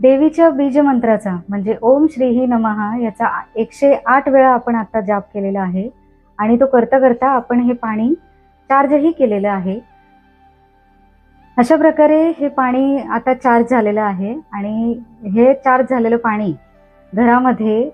देवीच्या बीजमंत्राचा म्हणजे ओम श्रीही नमः याचा 108 वेळा आपण आता जाप केलेला आहे आणि तो करता करता आपण हे पाणी चार्जही केलेलं आहे। अशा प्रकारे हे पाणी आता चार्ज झालेलं आहे आणि हे चार्ज झालेलं पाणी घरामध्ये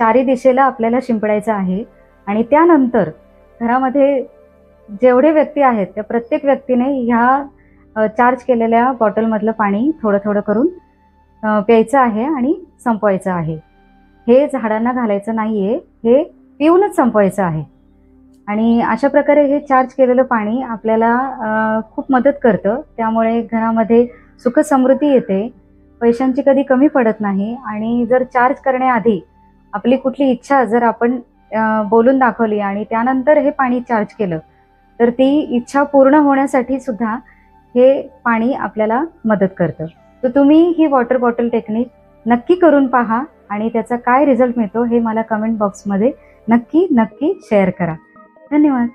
चारी दिशेला आपल्याला शिंपडायचं आहे आणि त्यानंतर घरामध्ये जेवढे व्यक्ती आहेत त्या प्रत्येक व्यक्तीने ह्या चार्ज केलेल्या बॉटलमधलं पाणी थोडं थोडं करून प्यायचं आहे आणि संपवायचं आहे। हे झाडांना घालायचं नाहीये, हे पिऊनच संपवायचं आहे। आणि अशा प्रकारे हे चार्ज केलेलं पाणी आपल्याला खूप मदत करतं, त्यामुळे घरामध्ये सुख समृद्धी येते, पैशांची कधी कमी पडत नाही। आणि जर चार्ज करण्याआधी आपली कुठली इच्छा जर आपण बोलून दाखवली आणि त्यानंतर हे पाणी चार्ज केलं तर ती इच्छा पूर्ण होण्यासाठी सुद्धा हे पाणी आपल्याला मदत करतं। तर तुम्ही ही वॉटर बॉटल टेक्निक नक्की करून पहा आणि त्याचा काय रिझल्ट मिळतो हे मला कमेंट बॉक्समध्ये नक्की शेअर करा। धन्यवाद।